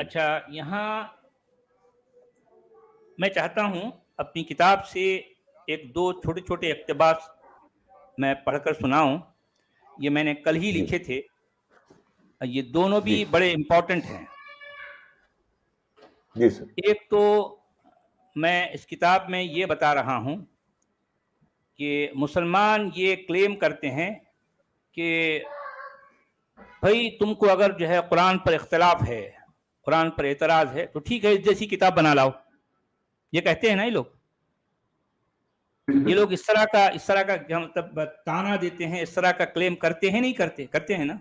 اچھا، یہاں میں چاہتا ہوں اپنی کتاب سے ایک دو چھوٹے چھوٹے اقتباس میں پڑھ کر سناؤں. یہ میں نے کل ہی جی لکھے تھے. یہ دونوں جی بھی بڑے امپورٹنٹ ہیں. جی سر. ایک تو میں اس کتاب میں یہ بتا رہا ہوں کہ مسلمان یہ کلیم کرتے ہیں کہ بھائی تم کو اگر جو ہے قرآن پر اختلاف ہے، قرآن پر اعتراض ہے، تو ٹھیک ہے اس جیسی کتاب بنا لاؤ. یہ کہتے ہیں نا یہ لوگ اس طرح کا مطلب تانا دیتے ہیں، اس طرح کا کلیم کرتے ہیں. نہیں کرتے ہیں نا؟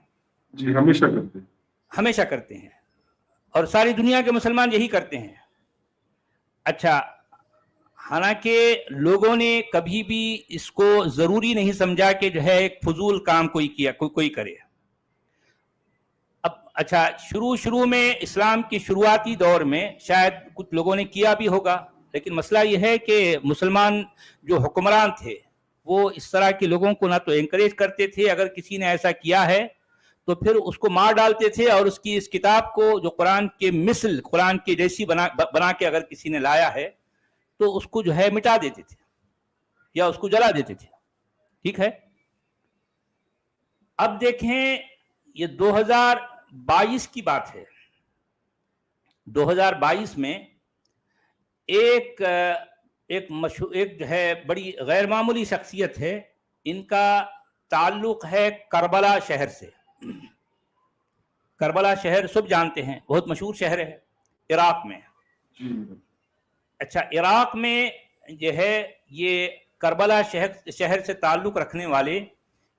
جی ہمیشہ کرتے ہیں. ہمیشہ کرتے ہیں، اور ساری دنیا کے مسلمان یہی کرتے ہیں. اچھا، حالانکہ لوگوں نے کبھی بھی اس کو ضروری نہیں سمجھا کہ جو ہے ایک فضول کام کوئی کرے. اب اچھا، شروع میں اسلام کی شروعاتی دور میں شاید کچھ لوگوں نے کیا بھی ہوگا، لیکن مسئلہ یہ ہے کہ مسلمان جو حکمران تھے وہ اس طرح کے لوگوں کو نہ تو انکریج کرتے تھے، اگر کسی نے ایسا کیا ہے تو پھر اس کو مار ڈالتے تھے، اور اس کتاب کو جو قرآن کے مثل، قرآن کے جیسی بنا کے اگر کسی نے لایا ہے تو اس کو جو ہے مٹا دیتے تھے یا اس کو جلا دیتے تھے. ٹھیک ہے، اب دیکھیں یہ 2022 کی بات ہے. 2022 میں ایک جو ہے بڑی غیر معمولی شخصیت ہے. ان کا تعلق ہے کربلا شہر سے. کربلا شہر سب جانتے ہیں، بہت مشہور شہر ہے عراق میں. اچھا، عراق میں جو ہے یہ کربلا شہر سے تعلق رکھنے والے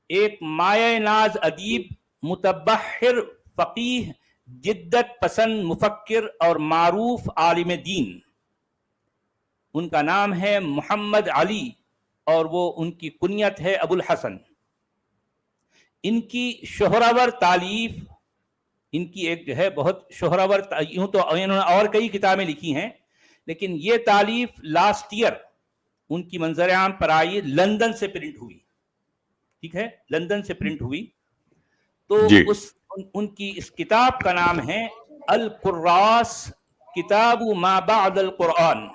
ایک مایہ ناز ادیب، متبحر، فقیہ، جدت پسند مفکر اور معروف عالم دین، ان کا نام ہے محمد علی، اور وہ ان کی کنیت ہے ابو الحسن. ان کی شہرور تالیف، ان کی ایک جو ہے بہت شہرور، یوں تو انہوں نے اور کئی کتابیں لکھی ہیں، لیکن یہ تالیف لاسٹ ایئر ان کی منظر عام پر آئی، لندن سے پرنٹ ہوئی. ٹھیک ہے، لندن سے پرنٹ ہوئی. تو ان کی اس کتاب کا نام ہے القراص، کتاب ما بعد القرآن.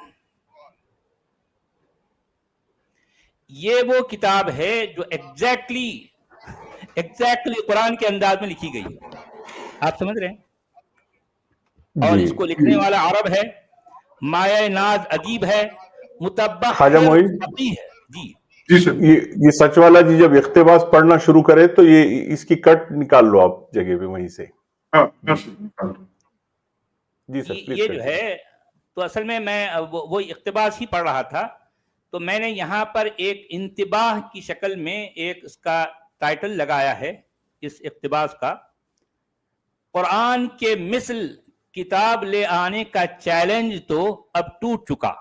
یہ وہ کتاب ہے جو ایگزیکٹلی قرآن کے انداز میں لکھی گئی. آپ سمجھ رہے ہیں؟ اور جی اس کو لکھنے والا عرب ہے، مایہ ناز ادیب ہے، متبحر خواجہ معین فقیہ ہے. جی جی سر. یہ سچ والا جی جب اقتباس پڑھنا شروع کرے تو یہ اس کی کٹ نکال لو آپ جگہ پہ وہیں سے. جی سر پلیز. یہ جو ہے تو اصل میں وہ اقتباس ہی پڑھ رہا تھا، تو میں نے یہاں پر ایک انتباہ کی شکل میں ایک اس کا ٹائٹل لگایا ہے اس اقتباس کا، قرآن کے مثل کتاب لے آنے کا چیلنج تو اب ٹوٹ چکا.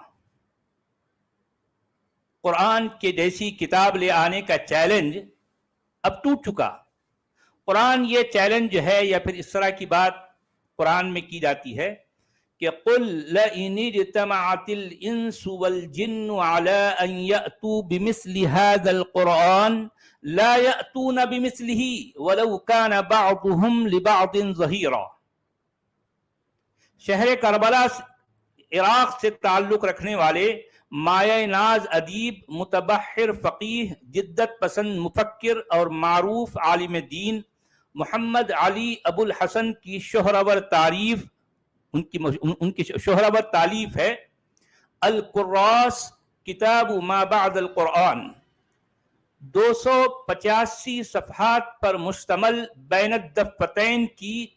قرآن کے جیسی کتاب لے آنے کا چیلنج اب ٹوٹ چکا. قرآن یہ چیلنج جو ہے، یا پھر اس طرح کی بات قرآن میں کی جاتی ہے کہ قُلْ لَئِنِ اجْتَمَعَتِ الْإِنسُ وَالْجِنُّ عَلَىٰ أَن يَأْتُوا بِمِثْلِ هَٰذَا الْقُرْآنِ لَا يَأْتُونَ بِمِثْلِهِ وَلَوْ كَانَ بَعْضُهُمْ لِبَعْضٍ ظَهِيرًا. شہر کربلا عراق سے تعلق رکھنے والے مایہ ناز ادیب، متبحر فقیہ، جدت پسند مفکر اور معروف عالم دین محمد علی ابو الحسن کی شہرور تعریف، ان کی شہرور تالیف ہے القراص، کتاب ما بعد القرآن. 285 صفحات پر مشتمل بین الدفتین کی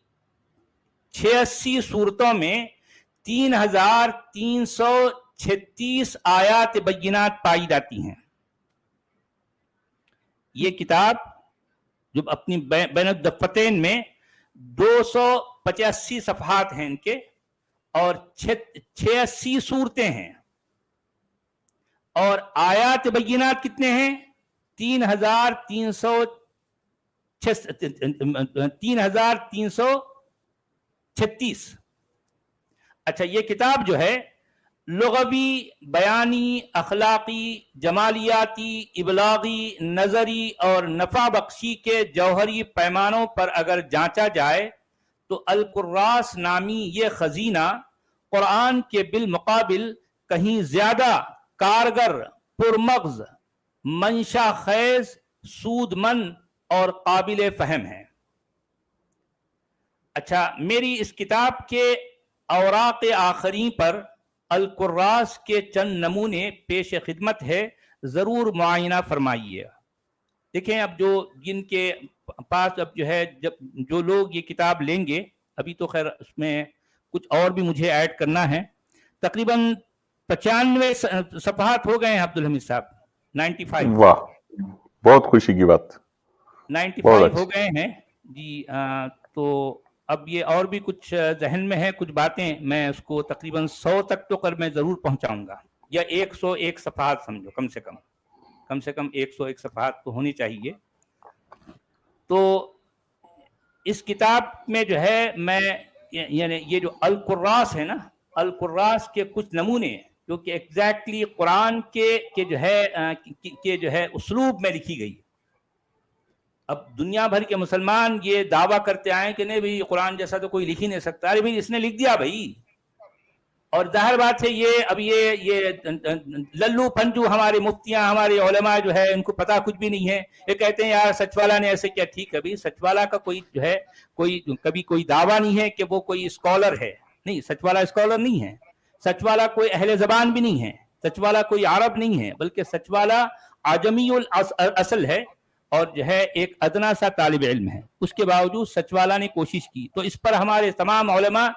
86 صورتوں میں 3336 آیات بینات پائی جاتی ہیں. یہ کتاب جو اپنی بین الدفتین میں 285 صفحات ہیں ان کے، اور 86 صورتیں ہیں، اور آیات بینات کتنے ہیں؟ 3336. اچھا، یہ کتاب جو ہے لغوی، بیانی، اخلاقی، جمالیاتی، ابلاغی، نظری اور نفع بخشی کے جوہری پیمانوں پر اگر جانچا جائے تو القراس نامی یہ خزینہ قرآن کے بالمقابل کہیں زیادہ کارگر، پرمغز، منشا خیز، سود مند اور قابل فہم ہے۔ اچھا، میری اس کتاب کے اوراق آخرین پر القراس کے چند نمونے پیش خدمت ہے، ضرور معائنہ فرمائیے۔ دیکھیں، اب جو جن کے پاس اب جو ہے جو لوگ یہ کتاب لیں گے، ابھی تو خیر اس میں کچھ اور بھی مجھے ایڈ کرنا ہے، تقریباً 95 صفحات ہو گئے ہیں عبدالحمید صاحب، 95۔ واہ، بہت خوشی کی بات، 95 ہو گئے ہیں جی۔ تو اب یہ اور بھی کچھ ذہن میں ہے، کچھ باتیں میں اس کو تقریباً 100 تک تو کر میں ضرور پہنچاؤں گا، یا 101 صفحات سمجھو، کم سے کم 101 صفحات تو ہونی چاہیے۔ تو اس کتاب میں جو ہے میں یعنی یہ جو القراس ہے نا، القراس کے کچھ نمونے جو کہ ایگزیکٹلی قرآن کے جو ہے اسلوب میں لکھی گئی۔ اب دنیا بھر کے مسلمان یہ دعویٰ کرتے آئے کہ نہیں بھائی قرآن جیسا تو کوئی لکھ ہی نہیں سکتا، ارے بھائی اس نے لکھ دیا بھائی۔ اور ظاہر بات ہے یہ للو پنجو ہمارے مفتیاں، ہمارے علماء جو ہے ان کو پتہ کچھ بھی نہیں ہے، یہ کہتے ہیں یار سچ والا نے ایسے کیا۔ ٹھیک ہے بھائی، سچ والا کا کوئی جو ہے کبھی کوئی دعویٰ نہیں ہے کہ وہ کوئی اسکالر ہے، نہیں، سچ والا اسکالر نہیں ہے، سچ والا کوئی اہل زبان بھی نہیں ہے، سچ والا کوئی عرب نہیں ہے، بلکہ سچ والا عجمی الاصل ہے اور جو ہے ایک ادنا سا طالب علم ہے۔ اس کے باوجود سچ والا نے کوشش کی، تو اس پر ہمارے تمام علماء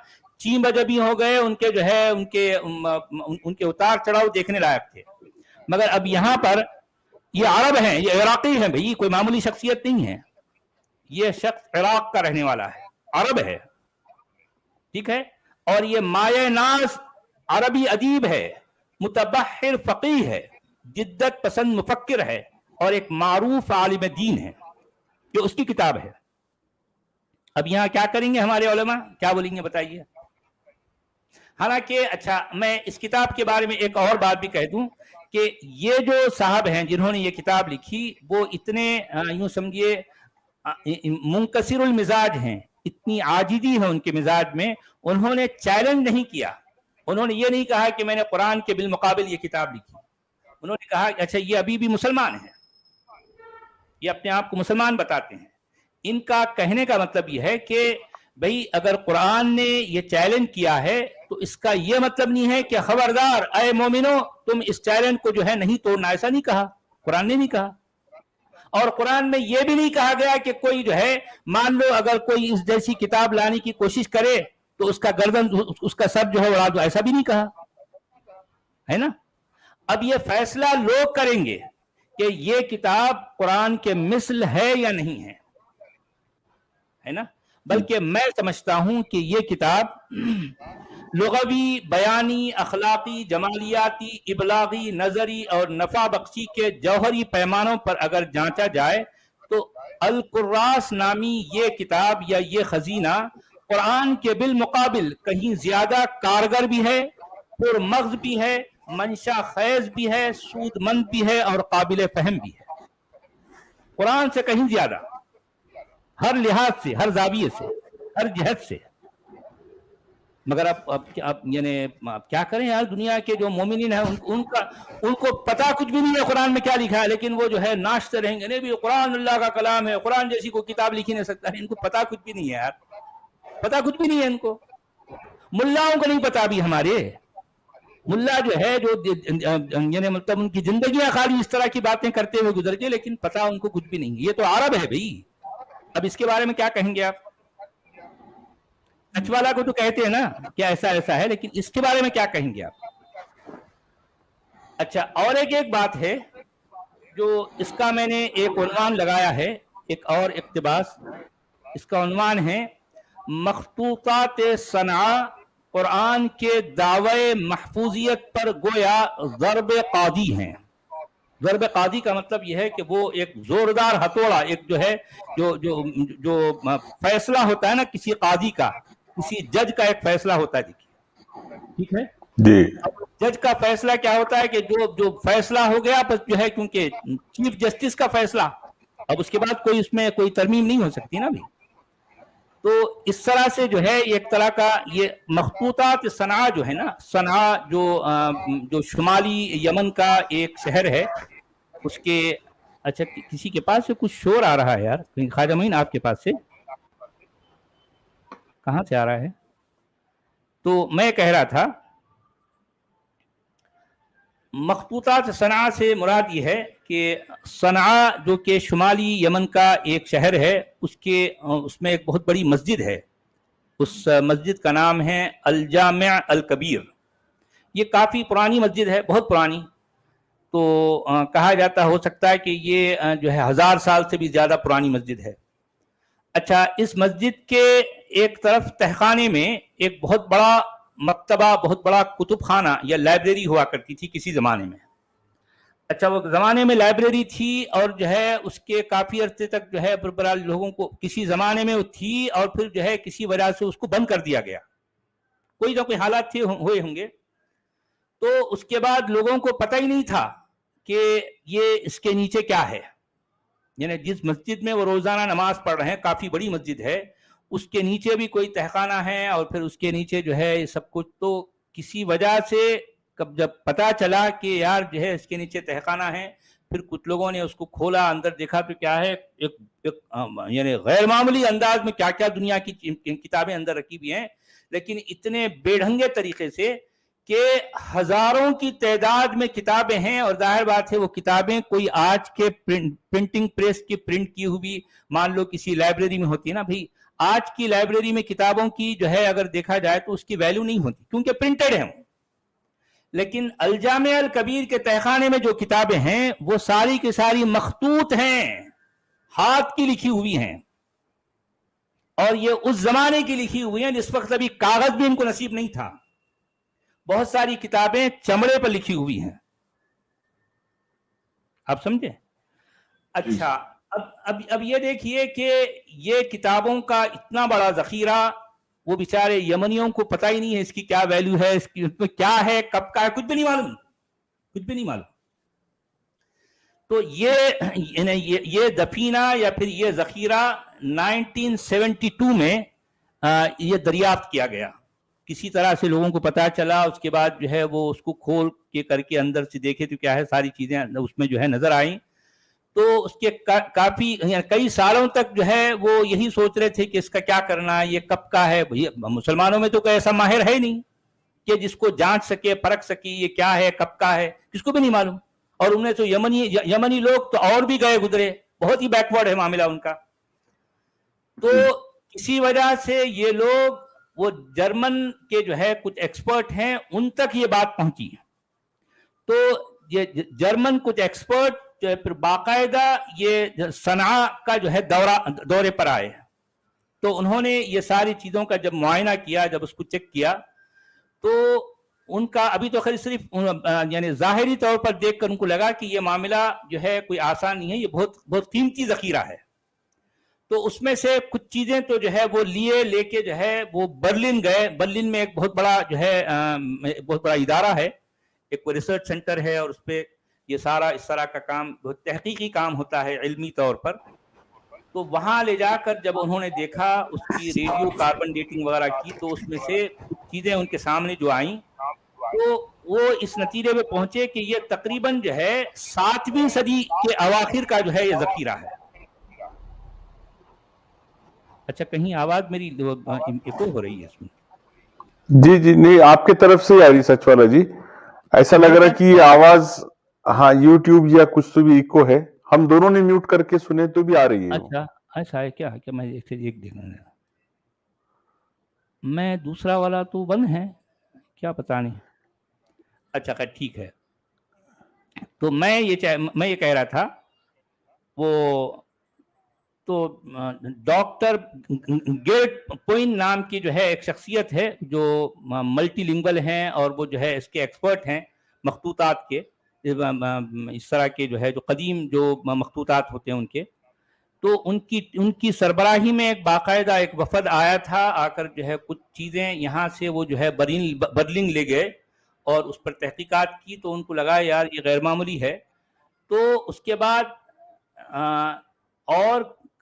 چین بجبی ہو گئے، ان کے جو ہے ان کے اتار چڑھاؤ دیکھنے لائق تھے۔ مگر اب یہاں پر یہ عرب ہیں، یہ عراقی ہیں بھائی، کوئی معمولی شخصیت نہیں ہے، یہ شخص عراق کا رہنے والا ہے، عرب ہے، ٹھیک ہے، اور یہ مایہ ناز عربی ادیب ہے، متبحر فقیہ ہے، جدت پسند مفکر ہے، اور ایک معروف عالم دین ہے۔ یہ اس کی کتاب ہے۔ اب یہاں کیا کریں گے ہمارے علماء، کیا بولیں گے بتائیے؟ حالانکہ اچھا، میں اس کتاب کے بارے میں ایک اور بات بھی کہہ دوں کہ یہ جو صاحب ہیں جنہوں نے یہ کتاب لکھی، وہ اتنے یوں سمجھیے منکسر المزاج ہیں، اتنی عاجزی ہے ان کے مزاج میں، انہوں نے چیلنج نہیں کیا، انہوں نے یہ نہیں کہا کہ میں نے قرآن کے بالمقابل یہ کتاب لکھی، انہوں نے کہا اچھا یہ ابھی بھی مسلمان ہیں، یہ اپنے آپ کو مسلمان بتاتے ہیں۔ ان کا کہنے کا مطلب یہ ہے کہ بھئی اگر قرآن نے یہ چیلنج کیا ہے تو اس کا یہ مطلب نہیں ہے کہ خبردار اے مومنو تم اس چیلنج کو جو ہے نہیں توڑنا، ایسا نہیں کہا، قرآن نے نہیں کہا۔ اور قرآن میں یہ بھی نہیں کہا گیا کہ کوئی جو ہے مان لو اگر کوئی اس جیسی کتاب لانے کی کوشش کرے تو اس کا گردن، اس کا سر جو ہے اڑا دو، ایسا بھی نہیں کہا ہے نا۔ اب یہ فیصلہ لوگ کریں گے کہ یہ کتاب قرآن کے مثل ہے یا نہیں ہے نا، بلکہ میں سمجھتا ہوں کہ یہ کتاب لغوی، بیانی، اخلاقی، جمالیاتی، ابلاغی، نظری اور نفع بخشی کے جوہری پیمانوں پر اگر جانچا جائے تو القراس نامی یہ کتاب یا یہ خزینہ قرآن کے بالمقابل کہیں زیادہ کارگر بھی ہے، پرمغز بھی ہے، منشا خیز بھی ہے، سود مند بھی ہے اور قابل فہم بھی ہے، قرآن سے کہیں زیادہ، ہر لحاظ سے، ہر زاویے سے، ہر جہت سے۔ مگر اب یعنی کیا کریں یار، دنیا کے جو مومنین ہیں ان کو پتہ کچھ بھی نہیں ہے قرآن میں کیا لکھا ہے، لیکن وہ جو ہے ناشتے رہیں گے، نہیں بھی قرآن اللہ کا کلام ہے، قرآن جیسی کوئی کتاب لکھی نہیں سکتا ہے۔ ان کو پتہ کچھ بھی نہیں ہے یار، پتہ کچھ بھی نہیں ہے ان کو، ملاؤں کو نہیں پتا بھی، ہمارے ملا جو ہے جو یعنی مطلب ان کی زندگیاں خالی اس طرح کی باتیں کرتے ہوئے گزر گئے، لیکن پتہ ان کو کچھ بھی نہیں۔ یہ تو عرب ہے بھائی، اب اس کے بارے میں کیا کہیں گے آپ؟ سچ والا کو تو کہتے ہیں نا کہ ایسا ایسا ہے، لیکن اس کے بارے میں کیا کہیں گے آپ؟ اچھا، اور ایک بات ہے جو اس کا میں نے ایک عنوان لگایا ہے، ایک اور اقتباس، اس کا عنوان ہے مخطوطات صنعاء قرآن کے دعوی محفوظیت پر گویا ضرب قاضی ہیں۔ ضرب قاضی کا مطلب یہ ہے کہ وہ ایک زوردار ہتھوڑا، ایک جو ہے جو فیصلہ ہوتا ہے نا کسی قاضی کا، کسی جج کا ایک فیصلہ ہوتا ہے، ٹھیک ہے جی، جج کا فیصلہ کیا ہوتا ہے کہ جو فیصلہ ہو گیا بس جو ہے، کیونکہ چیف جسٹس کا فیصلہ، اب اس کے بعد کوئی اس میں کوئی ترمیم نہیں ہو سکتی نا بھائی۔ تو اس طرح سے جو ہے ایک طرح کا یہ مخطوطات صنعاء جو ہے نا، صنعاء جو شمالی یمن کا ایک شہر ہے، اس کے اچھا کسی کے پاس سے کچھ شور آ رہا ہے یار، خواجہ معین آپ کے پاس سے کہاں سے آ رہا ہے؟ تو میں کہہ رہا تھا مخطوطات صنعاء سے مراد یہ ہے کہ صنعاء جو کہ شمالی یمن کا ایک شہر ہے، اس میں ایک بہت بڑی مسجد ہے، اس مسجد کا نام ہے الجامع الکبیر. یہ کافی پرانی مسجد ہے، بہت پرانی، تو کہا جاتا ہو سکتا ہے کہ یہ جو ہے 1000 سال سے بھی زیادہ پرانی مسجد ہے. اچھا، اس مسجد کے ایک طرف تہخانے میں ایک بہت بڑا مکتبہ، بہت بڑا کتب خانہ یا لائبریری ہوا کرتی تھی کسی زمانے میں. اچھا، وہ زمانے میں لائبریری تھی اور جو ہے اس کے کافی عرصے تک جو ہے بربرا لوگوں کو کسی زمانے میں وہ تھی، اور پھر جو ہے کسی وجہ سے اس کو بند کر دیا گیا، کوئی نہ کوئی حالات تھے ہوئے ہوں گے. تو اس کے بعد لوگوں کو پتہ ہی نہیں تھا کہ یہ اس کے نیچے کیا ہے، یعنی جس مسجد میں وہ روزانہ نماز پڑھ رہے ہیں، کافی بڑی مسجد ہے، اس کے نیچے بھی کوئی تہخانہ ہے اور پھر اس کے نیچے جو ہے یہ سب کچھ. تو کسی وجہ سے جب پتا چلا کہ یار جو ہے اس کے نیچے تہخانہ ہے، پھر کچھ لوگوں نے اس کو کھولا، اندر دیکھا تو کیا ہے، یعنی غیر معمولی انداز میں کیا کیا دنیا کی کتابیں اندر رکھی ہوئی ہیں، لیکن اتنے بے ڈھنگے طریقے سے کہ ہزاروں کی تعداد میں کتابیں ہیں. اور ظاہر بات ہے وہ کتابیں کوئی آج کے پرنٹنگ پریس کی پرنٹ کی ہوئی مان لو کسی لائبریری میں ہوتی ہے نا بھائی، آج کی لائبریری میں کتابوں کی جو ہے اگر دیکھا جائے تو اس کی ویلیو نہیں ہوتی کیونکہ پرنٹڈ ہیں. لیکن الجامع الکبیر کے تہخانے میں جو کتابیں ہیں وہ ساری کی ساری مخطوط ہیں، ہاتھ کی لکھی ہوئی ہیں، اور یہ اس زمانے کی لکھی ہوئی ہیں جس وقت ابھی کاغذ بھی ان کو نصیب نہیں تھا. بہت ساری کتابیں چمڑے پر لکھی ہوئی ہیں، آپ سمجھے؟ اچھا، اب یہ دیکھیے کہ یہ کتابوں کا اتنا بڑا ذخیرہ، وہ بیچارے یمنیوں کو پتہ ہی نہیں ہے اس کی کیا ویلیو ہے، اس میں کیا ہے، کب کا ہے، کچھ بھی نہیں معلوم، کچھ بھی نہیں معلوم. تو یہ دفینہ یا پھر یہ ذخیرہ 1972 میں یہ دریافت کیا گیا. کسی طرح سے لوگوں کو پتا چلا، اس کے بعد جو ہے وہ اس کو کھول کے کر کے اندر سے دیکھے تو کیا ہے، ساری چیزیں اس میں جو ہے نظر آئیں. تو اس کے کافی کئی سالوں تک جو ہے وہ یہی سوچ رہے تھے کہ اس کا کیا کرنا ہے، یہ کب کا ہے. مسلمانوں میں تو کوئی ایسا ماہر ہے نہیں کہ جس کو جانچ سکے، پرکھ سکے یہ کیا ہے، کب کا ہے، کس کو بھی نہیں معلوم. اور ان میں تو یمنی لوگ تو اور بھی گئے گزرے، بہت ہی بیکورڈ ہے معاملہ ان کا. تو اسی وجہ سے یہ لوگ، وہ جرمن کے جو ہے کچھ ایکسپرٹ ہیں، ان تک یہ بات پہنچی. تو یہ جرمن کچھ ایکسپرٹ پھر باقاعدہ یہ صنعاء کا جو ہے دورے پر آئے. تو انہوں نے یہ ساری چیزوں کا جب معائنہ کیا، جب اس کو چیک کیا، تو ان کا ابھی تو خیر صرف یعنی ظاہری طور پر دیکھ کر ان کو لگا کہ یہ معاملہ جو ہے کوئی آسان نہیں ہے، یہ بہت بہت قیمتی ذخیرہ ہے. تو اس میں سے کچھ چیزیں تو جو ہے وہ لے کے جو ہے وہ برلن گئے. برلن میں ایک بہت بڑا جو ہے بہت بڑا ادارہ ہے، ایک ریسرچ سینٹر ہے، اور اس پہ یہ سارا اس طرح کا کام بہت تحقیقی کام ہوتا ہے علمی طور پر. تو وہاں لے جا کر جب انہوں نے دیکھا، اس کی ریڈیو کاربن ڈیٹنگ وغیرہ کی، تو اس میں سے چیزیں ان کے سامنے جو آئیں تو وہ اس نتیجے پہ پہنچے کہ یہ تقریباً جو ہے 7ویں صدی کے اواخر کا جو ہے یہ ذخیرہ ہے. اچھا، کہیں آواز میری ایکو ہو رہی ہے اس میں؟ جی نہیں، آپ کی طرف سے آ رہی سچ والا جی. ایسا لگ رہا ہے کہ یہ آواز ہاں یوٹیوب یا کچھ تو بھی ایکو ہے. ہم دونوں نے میوٹ کر کے سنے تو بھی آ رہی ہے. اچھا ایسا ہے کیا میں ایک دیکھنا، میں دوسرا والا تو بند ہے کیا پتا نہیں. اچھا خیر ٹھیک ہے. تو میں یہ کہہ رہا تھا، وہ تو ڈاکٹر گیٹ پوئن نام کی جو ہے ایک شخصیت ہے جو ملٹی لنگول ہیں، اور وہ جو ہے اس کے ایکسپرٹ ہیں مخطوطات کے، اس طرح کے جو ہے جو قدیم جو مخطوطات ہوتے ہیں ان کے. تو ان کی سربراہی میں ایک باقاعدہ ایک وفد آیا تھا، آ کر جو ہے کچھ چیزیں یہاں سے وہ جو ہے برلن لے گئے اور اس پر تحقیقات کی. تو ان کو لگا یار یہ غیر معمولی ہے. تو اس کے بعد اور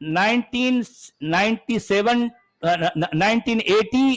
1980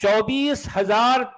24,000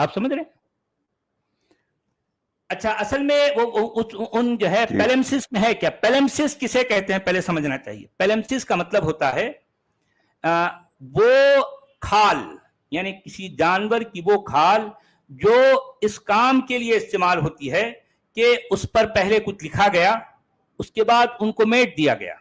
آپ سمجھ رہے ہیں؟ اچھا اصل میں وہ ان جو ہے پیلمسس میں ہے کیا؟ پیلمسس کسے کہتے ہیں پہلے سمجھنا چاہیے. پیلمسس کا مطلب ہوتا ہے وہ کھال، یعنی کسی جانور کی وہ کھال جو اس کام کے لیے استعمال ہوتی ہے کہ اس پر پہلے کچھ لکھا گیا، اس کے بعد ان کو میٹ دیا گیا.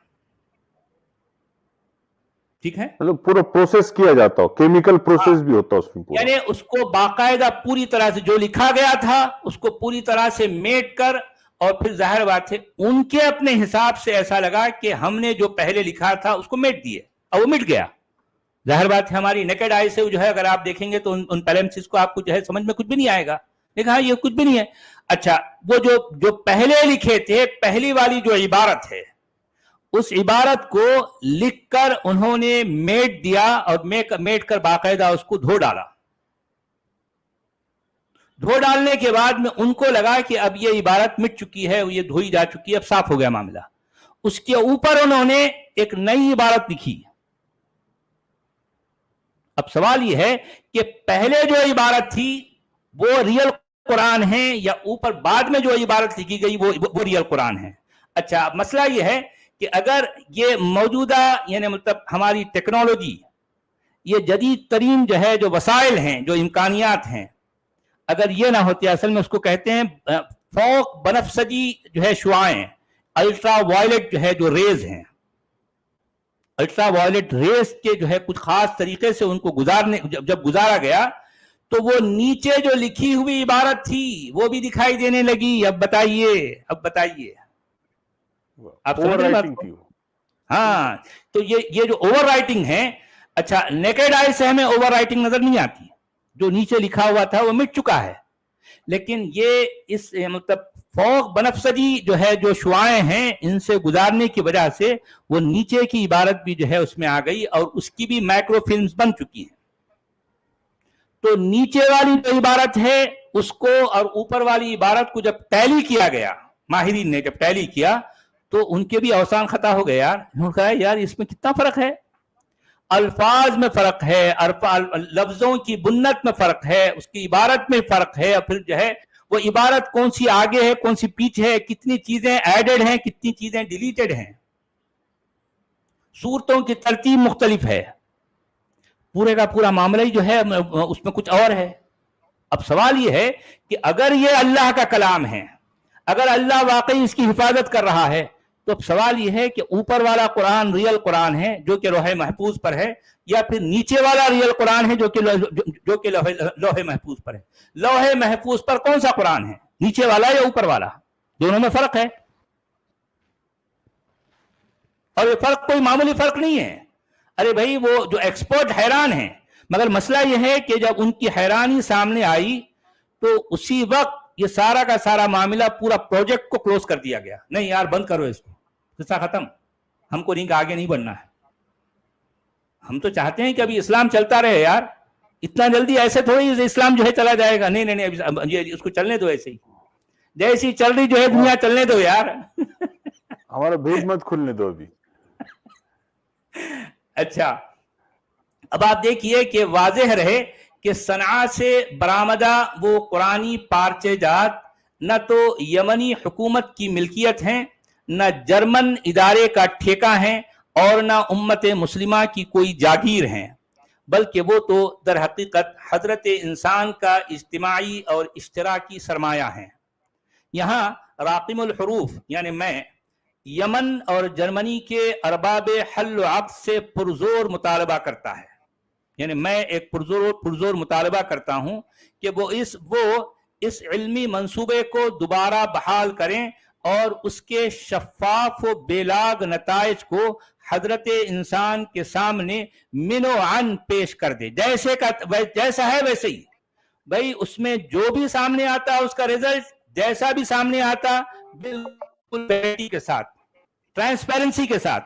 ٹھیک ہے، مطلب پورا پروسیس کیا جاتا ہو، کیمیکل پروسیس بھی ہوتا ہے اس میں پورا. یعنی اس کو باقاعدہ پوری طرح سے جو لکھا گیا تھا اس کو پوری طرح سے میٹ کر، اور پھر ظاہر بات ہے ان کے اپنے حساب سے ایسا لگا کہ ہم نے جو پہلے لکھا تھا اس کو میٹ دیے اور وہ مٹ گیا. ظاہر بات ہے ہماری نیکڈ آئی سے جو ہے اگر آپ دیکھیں گے تو ان پیلمسس کو آپ کو جو ہے سمجھ میں کچھ بھی نہیں آئے گا، لیکن ہاں یہ کچھ بھی نہیں ہے. اچھا وہ جو پہلے لکھے تھے، پہلی والی جو عبارت ہے، اس عبارت کو لکھ کر انہوں نے میٹ دیا، اور میٹ کر باقاعدہ اس کو دھو ڈالا. دھو ڈالنے کے بعد میں ان کو لگا کہ اب یہ عبارت مٹ چکی ہے، یہ دھوئی جا چکی ہے، اب صاف ہو گیا معاملہ. اس کے اوپر انہوں نے ایک نئی عبارت لکھی. اب سوال یہ ہے کہ پہلے جو عبارت تھی وہ ریئل قرآن ہے، یا اوپر بعد میں جو عبارت لکھی گئی وہ ریئل قرآن ہے؟ اچھا مسئلہ یہ ہے کہ اگر یہ موجودہ یعنی مطلب ہماری ٹیکنالوجی، یہ جدید ترین جو ہے جو وسائل ہیں، جو امکانیات ہیں، اگر یہ نہ ہوتی، اصل میں اس کو کہتے ہیں فوق بنفسجی جو ہے شعاعیں، الٹرا وائلٹ جو ہے جو ریز ہیں، الٹرا وائلٹ ریز کے جو ہے کچھ خاص طریقے سے ان کو جب گزارا گیا تو وہ نیچے جو لکھی ہوئی عبارت تھی وہ بھی دکھائی دینے لگی. اب بتائیے آپ سمجھ رہے ہیں؟ ہاں تو یہ جو اوور رائٹنگ ہے، اچھا نیکڈ آئی سے ہمیں اوور رائٹنگ نظر نہیں آتی، جو نیچے لکھا ہوا تھا وہ مٹ چکا ہے، لیکن یہ اس مطلب فوق بنفسجی جو ہے جو شعاعیں ہیں ان سے گزارنے کی وجہ سے وہ نیچے کی عبارت بھی جو ہے اس میں آ گئی، اور اس کی بھی مائکرو فلمز بن چکی ہیں. تو نیچے والی جو عبارت ہے اس کو اور اوپر والی عبارت کو جب ٹیلی کیا گیا، ماہرین نے جب ٹیلی کیا تو ان کے بھی اوسان خطا ہو گئے. انہوں نے کہا یار اس میں کتنا فرق ہے، الفاظ میں فرق ہے، لفظوں کی بنت میں فرق ہے، اس کی عبارت میں فرق ہے، اور پھر جو ہے وہ عبارت کون سی آگے ہے کون سی پیچھے ہے، کتنی چیزیں ایڈڈ ہیں کتنی چیزیں ڈیلیٹڈ ہیں، صورتوں کی ترتیب مختلف ہے، پورے کا پورا معاملہ ہی جو ہے اس میں کچھ اور ہے. اب سوال یہ ہے کہ اگر یہ اللہ کا کلام ہے، اگر اللہ واقعی اس کی حفاظت کر رہا ہے، تو اب سوال یہ ہے کہ اوپر والا قرآن ریل قرآن ہے جو کہ لوح محفوظ پر ہے، یا پھر نیچے والا ریل قرآن ہے جو کہ لوح محفوظ پر ہے. لوح محفوظ پر کون سا قرآن ہے، نیچے والا یا اوپر والا؟ دونوں میں فرق ہے، اور یہ فرق کوئی معمولی فرق نہیں ہے. ارے بھائی وہ جو ایکسپرٹ حیران ہیں، مگر مسئلہ یہ ہے کہ جب ان کی حیرانی سامنے آئی تو اسی وقت یہ سارا کا سارا معاملہ پورا پروجیکٹ کو کلوز کر دیا گیا. نہیں یار بند کرو اس کو، قصہ ختم، ہم کو نہیں آگے نہیں بڑھنا ہے. ہم تو چاہتے ہیں کہ ابھی اسلام چلتا رہے یار، اتنا جلدی ایسے تھوڑی اسلام جو ہے چلا جائے گا. نہیں اس کو چلنے دو ایسے ہی، جیسی چل رہی جو ہے دنیا چلنے دو یار. ہمارا بھید مت کھلنے دو ابھی. اچھا اب آپ دیکھیے کہ واضح رہے کہ صنعاء سے برآمدہ وہ قرآنی پارچے جات نہ تو یمنی حکومت کی ملکیت ہیں، نہ جرمن ادارے کا ٹھیکہ ہیں، اور نہ امت مسلمہ کی کوئی جاگیر ہیں، بلکہ وہ تو در حقیقت حضرت انسان کا اجتماعی اور اشتراکی سرمایہ ہیں. یہاں راقم الحروف یعنی میں یمن اور جرمنی کے ارباب حل و عقد سے پرزور مطالبہ کرتا ہے، یعنی میں ایک پرزور مطالبہ کرتا ہوں کہ وہ اس علمی منصوبے کو دوبارہ بحال کریں اور اس کے شفاف و بیلاگ نتائج کو حضرت انسان کے سامنے من و عن پیش کر دے. جیسا ہے ویسے ہی بھائی، اس میں جو بھی سامنے آتا اس کا رزلٹ جیسا بھی سامنے آتا بالکل بیٹی کے ساتھ، ٹرانسپیرنسی کے ساتھ،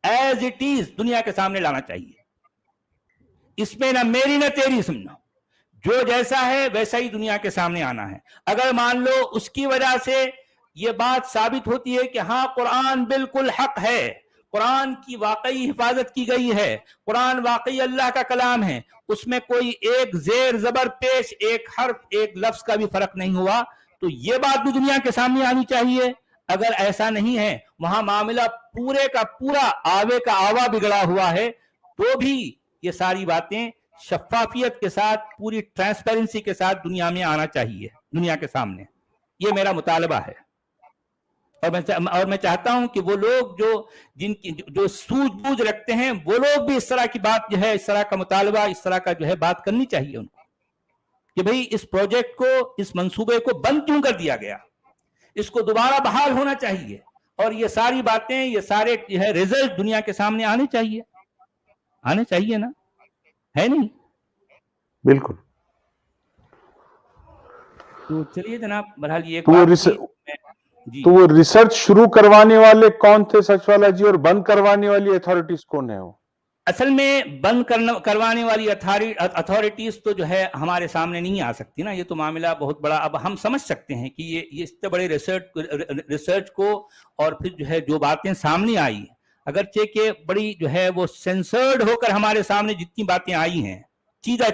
ایز اٹ از دنیا کے سامنے لانا چاہیے. اس میں نہ میری نہ تیری سمجھنا، جو جیسا ہے ویسا ہی دنیا کے سامنے آنا ہے. اگر مان لو اس کی وجہ سے یہ بات ثابت ہوتی ہے کہ ہاں قرآن بالکل حق ہے، قرآن کی واقعی حفاظت کی گئی ہے، قرآن واقعی اللہ کا کلام ہے، اس میں کوئی ایک زیر زبر پیش، ایک حرف، ایک لفظ کا بھی فرق نہیں ہوا، تو یہ بات بھی دنیا کے سامنے آنی چاہیے۔ اگر ایسا نہیں ہے، وہاں معاملہ پورے کا پورا آوے کا آوا بگڑا ہوا ہے، تو بھی یہ ساری باتیں شفافیت کے ساتھ، پوری ٹرانسپیرنسی کے ساتھ دنیا میں آنا چاہیے، دنیا کے سامنے۔ یہ میرا مطالبہ ہے، اور میں چاہتا ہوں کہ وہ لوگ جو سوجھ بوجھ رکھتے ہیں، وہ لوگ بھی اس طرح کی بات جو ہے، اس طرح کا مطالبہ، اس طرح کا جو ہے بات کرنی چاہیے ان کو، کہ بھئی اس پروجیکٹ کو، اس منصوبے کو بند کیوں کر دیا گیا، اس کو دوبارہ بحال ہونا چاہیے، اور یہ ساری باتیں، یہ سارے جو ہے ریزلٹ دنیا کے سامنے آنے چاہیے نا، ہے نہیں؟ بالکل۔ تو چلیے جناب، بہرحال یہ تو وہ ریسرچ شروع کروانے والے کون تھے سچ والا جی، اور بند کروانے والی اتھارٹیز کون ہے وہ؟ اصل میں بند کروانے والی اتھارٹیز تو جو ہے ہمارے سامنے نہیں آ سکتی نا، یہ تو معاملہ بہت بڑا، اب ہم سمجھ سکتے ہیں کہ یہ اتنے بڑے ریسرچ کو، اور پھر جو ہے جو باتیں سامنے آئی، اگرچہ کہ بڑی جو ہے وہ سینسرڈ ہو کر ہمارے سامنے جتنی باتیں آئی ہیں، چیدہ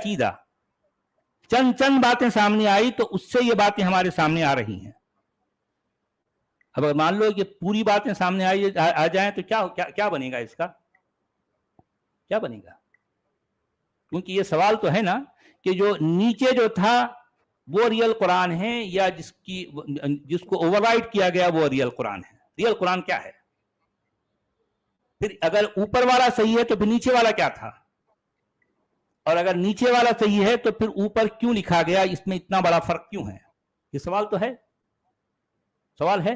چند باتیں سامنے آئی، تو اس سے یہ باتیں ہمارے سامنے آ رہی ہیں۔ اب اگر مان لو کہ پوری باتیں سامنے آ جائیں تو کیا بنے گا، اس کا کیا بنے گا؟ کیونکہ یہ سوال تو ہے نا کہ جو نیچے جو تھا وہ ریئل قرآن ہے، یا جس کو اوور رائٹ کیا گیا وہ ریئل قرآن ہے؟ ریئل قرآن کیا ہے؟ پھر اگر اوپر والا صحیح ہے تو پھر نیچے والا کیا تھا؟ اور اگر نیچے والا صحیح ہے تو پھر اوپر کیوں لکھا گیا؟ اس میں اتنا بڑا فرق کیوں ہے؟ یہ سوال تو ہے، سوال ہے۔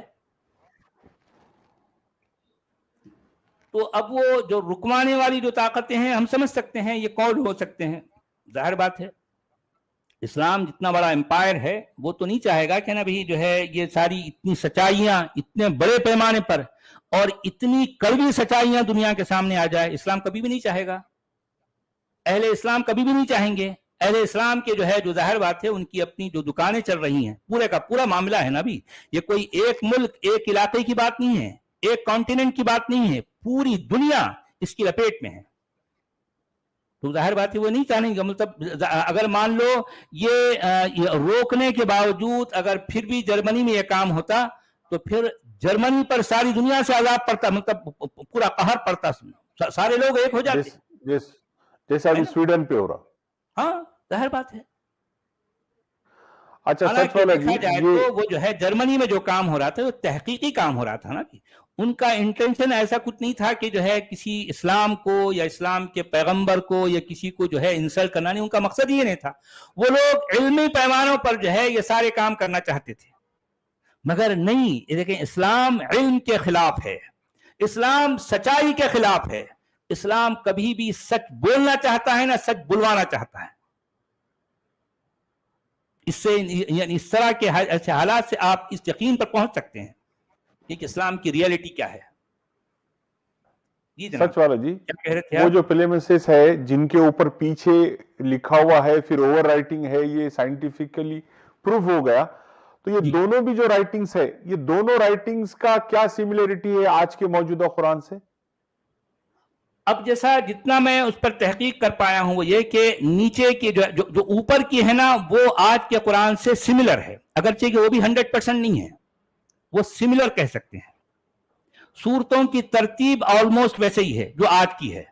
تو اب وہ جو رکوانے والی جو طاقتیں ہیں، ہم سمجھ سکتے ہیں یہ کون ہو سکتے ہیں، ظاہر بات ہے اسلام جتنا بڑا امپائر ہے وہ تو نہیں چاہے گا کہ نا بھی جو ہے یہ ساری اتنی سچائیاں اتنے بڑے پیمانے پر اور اتنی کڑوی سچائیاں دنیا کے سامنے آ جائے۔ اسلام کبھی بھی نہیں چاہے گا، اہل اسلام کبھی بھی نہیں چاہیں گے۔ اہل اسلام کے جو ہے، جو ظاہر بات ہے ان کی اپنی جو دکانیں چل رہی ہیں، پورے کا پورا معاملہ ہے نا بھی، یہ کوئی ایک ملک ایک علاقے کی بات نہیں ہے، ایک کانٹیننٹ کی بات نہیں ہے، پوری دنیا اس کی لپیٹ میں ہے۔ تو ظاہر بات ہے وہ نہیں چاہیں گے، مطلب اگر مان لو یہ روکنے کے باوجود اگر پھر بھی جرمنی میں یہ کام ہوتا تو پھر جرمنی پر ساری دنیا سے عذاب پڑتا، مطلب پورا قہر پڑتا، سارے لوگ ایک ہو جاتے، جیسا ابھی سویڈن پہ ہو رہا۔ ہاں ظاہر بات ہے۔ اچھا سچ حالانکہ والا دیکھا جائے جی، تو وہ جو ہے جرمنی میں جو کام ہو رہا تھا وہ تحقیقی کام ہو رہا تھا نا، ان کا انٹینشن ایسا کچھ نہیں تھا کہ جو ہے کسی اسلام کو یا اسلام کے پیغمبر کو یا کسی کو جو ہے انسلٹ کرنا، نہیں، ان کا مقصد یہ نہیں تھا۔ وہ لوگ علمی پیمانوں پر جو ہے یہ سارے کام کرنا چاہتے تھے، مگر نہیں، دیکھیں اسلام علم کے خلاف ہے، اسلام سچائی کے خلاف ہے، اسلام کبھی بھی سچ بولنا چاہتا ہے نہ سچ بلوانا چاہتا ہے۔ اس سے یعنی اس طرح کے حالات سے آپ اس یقین پر پہنچ سکتے ہیں کہ اسلام کی ریئلٹی کیا ہے۔ سچ والا جی، کیا کہہ رہے تھے وہ جو پلیمسس ہے جن کے اوپر پیچھے لکھا ہوا ہے پھر اوور رائٹنگ ہے، یہ سائنٹیفکلی پروف ہو گیا، تو یہ دونوں بھی جو رائٹنگز ہے، یہ دونوں رائٹنگز کا کیا سملیرٹی ہے آج کے موجودہ قرآن سے؟ اب جیسا جتنا میں اس پر تحقیق کر پایا ہوں وہ یہ کہ نیچے کی جو اوپر کی ہے نا وہ آج کے قرآن سے سملر ہے، اگرچہ کہ وہ بھی 100% نہیں ہے، وہ سملر کہہ سکتے ہیں۔ سورتوں کی ترتیب آلموسٹ ویسے ہی ہے جو آج کی ہے،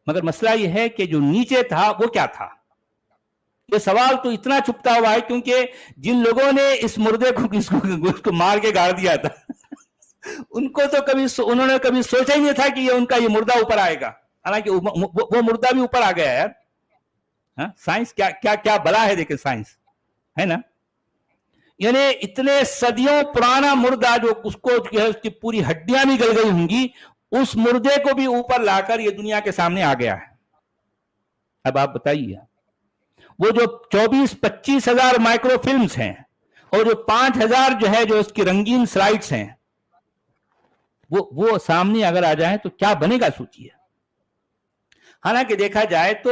مگر مسئلہ یہ ہے کہ جو نیچے تھا وہ کیا تھا۔ یہ سوال تو اتنا چھپتا ہوا ہے کیونکہ جن لوگوں نے اس مردے کو مار کے گاڑ دیا تھا ان کو تو انہوں نے کبھی سوچا ہی نہیں تھا کہ ان کا یہ مردہ اوپر آئے گا، حالانکہ وہ مردہ بھی اوپر آ گیا یار۔ سائنس کیا بلا ہے، دیکھیں سائنس ہے نا، یعنی اتنے صدیوں پرانا مردہ جو اس کو اس کی پوری ہڈیاں بھی گل گئی ہوں گی، اس مردے کو بھی اوپر لا کر یہ دنیا کے سامنے آ گیا ہے۔ اب آپ بتائیے، وہ جو 24-25 ہزار مائکرو فلمز ہیں اور جو 5,000 جو ہے جو اس کی رنگین سلائڈز ہیں، وہ سامنے اگر آ جائیں تو کیا بنے گا سوچیے۔ حالانکہ دیکھا جائے تو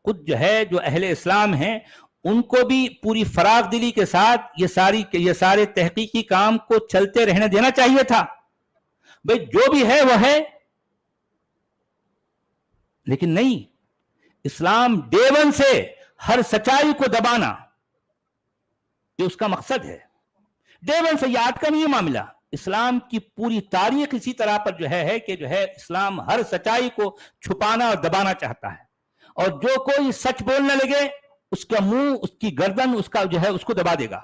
خود جو ہے جو اہل اسلام ہیں ان کو بھی پوری فراغ دلی کے ساتھ یہ سارے تحقیقی کام کو چلتے رہنے دینا چاہیے تھا۔ بھئی جو بھی ہے وہ ہے، لیکن نہیں، اسلام ڈے ون سے ہر سچائی کو دبانا یہ اس کا مقصد ہے. ڈے ون سے یہ آج کا نہیں معاملہ، اسلام کی پوری تاریخ اسی طرح پر جو ہے کہ جو ہے اسلام ہر سچائی کو چھپانا اور دبانا چاہتا ہے، اور جو کوئی سچ بولنے لگے اس کا منہ، اس کی گردن، اس کا جو ہے اس کو دبا دے گا.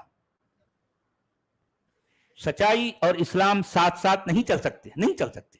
سچائی اور اسلام ساتھ ساتھ نہیں چل سکتے، نہیں چل سکتے.